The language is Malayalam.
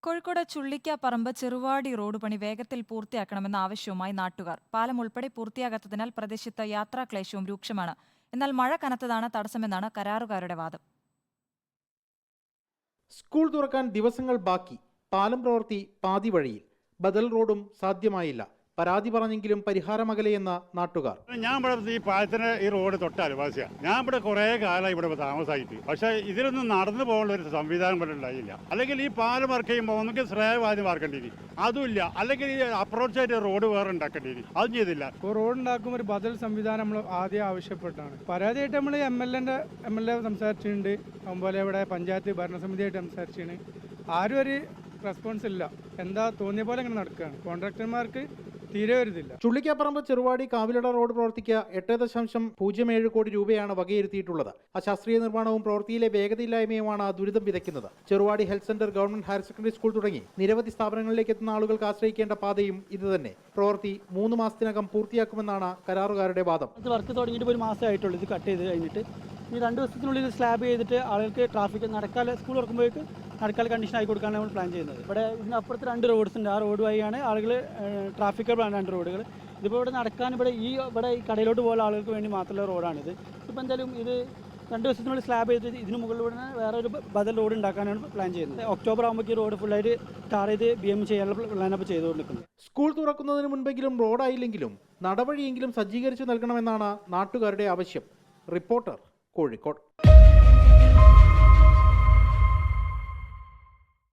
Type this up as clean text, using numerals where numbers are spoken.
കോഴിക്കോട് ചുള്ളിക്കാപ്പറമ്പ് ചെറുവാടി റോഡ് പണി വേഗത്തിൽ പൂർത്തിയാക്കണമെന്ന ആവശ്യവുമായി നാട്ടുകാർ. പാലം ഉൾപ്പെടെ പൂർത്തിയാകാത്തതിനാൽ പ്രദേശത്ത് യാത്രാക്ലേശവും രൂക്ഷമാണ്. എന്നാൽ മഴ കനത്തതാണ് തടസ്സമെന്നാണ് കരാറുകാരുടെ വാദം. സ്കൂൾ തുറക്കാൻ ദിവസങ്ങൾ ബാക്കി. പാലം പ്രവൃത്തി പാതി വഴിയിൽ. ബദൽ റോഡും സാധ്യമായില്ല. പരാതി പറഞ്ഞെങ്കിലും പരിഹാരമകലെയെന്ന നാട്ടുകാർ. ഞാൻ ഇവിടെ ഈ പാലത്തിന് ഈ റോഡ് തൊട്ടയൽവാസിയാണ്. ഞാൻ ഇവിടെ കുറേ കാലം ഇവിടെ താമസമായിട്ട്. പക്ഷേ ഇതിലൊന്നും നടന്നു പോകാനുള്ള ഒരു സംവിധാനം ഇവിടെ ഉണ്ടായില്ല. അല്ലെങ്കിൽ ഈ പാലം വർക്ക് ചെയ്യുമ്പോൾ ഒന്നുകിൽ സ്ലാബ് ആദ്യം വാർക്കേണ്ടി, അതുമില്ല. അല്ലെങ്കിൽ ഈ അപ്രോച്ചായിട്ട് റോഡ് വേറെ ഉണ്ടാക്കേണ്ടി, അതും ചെയ്തില്ല. ഇപ്പോൾ റോഡ് ഉണ്ടാക്കുമ്പോൾ ഒരു ബദൽ സംവിധാനം നമ്മൾ ആദ്യം ആവശ്യപ്പെട്ടാണ്. പരാതിയായിട്ട് നമ്മൾ എം എൽ എ സംസാരിച്ചിട്ടുണ്ട്. അതുപോലെ ഇവിടെ പഞ്ചായത്ത് ഭരണസമിതിയായിട്ട് സംസാരിച്ചിട്ടുണ്ട്. ആരും ഒരു റെസ്പോൺസ് ഇല്ല. എന്താ തോന്നിയ പോലെ ഇങ്ങനെ നടക്കുകയാണ്. കോൺട്രാക്ടർമാർക്ക് തീരെ വരുന്നില്ല. ചുള്ളിക്കാപ്പറമ്പ് ചെറുവാടി കാവിലട റോഡ് പ്രവർത്തിക്ക് 8.07 കോടി രൂപയാണ് വകയിരുത്തിയിട്ടുള്ളത്. അശാസ്ത്രീയ നിർമ്മാണവും പ്രവൃത്തിയിലെ വേഗതയില്ലായ്മയുമാണ് ദുരിതം വിതയ്ക്കുന്നത്. Cheruvadi health centre, government higher secondary school തുടങ്ങി നിരവധി സ്ഥാപനങ്ങളിലേക്ക് എത്തുന്ന ആളുകൾക്ക് ആശ്രയിക്കേണ്ട പാതയും ഇതുതന്നെ. പ്രവൃത്തി 3 മാസത്തിനകം പൂർത്തിയാക്കുമെന്നാണ് കരാറുകാരുടെ വാദം. വർക്ക് തുടങ്ങിയിട്ട് ഒരു മാസമായിട്ടുള്ളൂ. ഇത് കട്ട് ചെയ്ത് കഴിഞ്ഞിട്ട് ഈ 2 ദിവസത്തിനുള്ളിൽ സ്ലാബ് ചെയ്തിട്ട് ആളുകൾക്ക് ട്രാഫിക് നടക്കാതെ സ്കൂൾ തുറക്കുമ്പോഴേക്ക് നടക്കാൽ കണ്ടീഷൻ ആയി കൊടുക്കാനാണ് നമ്മൾ പ്ലാൻ ചെയ്യുന്നത്. ഇവിടെ ഇതിനപ്പുറത്ത് 2 റോഡ്സ് ഉണ്ട്. ആ റോഡ് വഴിയാണ് ആളുകൾ ട്രാഫിക്കബിളാണ് 2 റോഡുകൾ. ഇതിപ്പോൾ ഇവിടെ നടക്കാൻ ഇവിടെ ഈ കടയിലോട്ട് പോകുന്ന ആളുകൾക്ക് വേണ്ടി മാത്രമുള്ള റോഡാണിത്. ഇപ്പോൾ എന്തായാലും ഇത് 2 ദിവസത്തിനുള്ളിൽ സ്ലാബ് ചെയ്ത് ഇതിന് മുകളിലൂടെ വേറെ ഒരു ബദൽ റോഡ് ഉണ്ടാക്കാനാണ് പ്ലാൻ ചെയ്യുന്നത്. ഒക്ടോബർ ആകുമ്പോൾ ഈ റോഡ് ഫുള്ളായിട്ട് ടാർ ചെയ്ത് BM ചെയ്യാനുള്ള പ്ലാനപ്പ് ചെയ്തുകൊണ്ടിരിക്കുന്നത്. സ്കൂൾ തുറക്കുന്നതിന് മുൻപെങ്കിലും റോഡായില്ലെങ്കിലും നടവഴിയെങ്കിലും സജ്ജീകരിച്ചു നൽകണമെന്നാണ് നാട്ടുകാരുടെ ആവശ്യം. റിപ്പോർട്ടർ, കോഴിക്കോട്.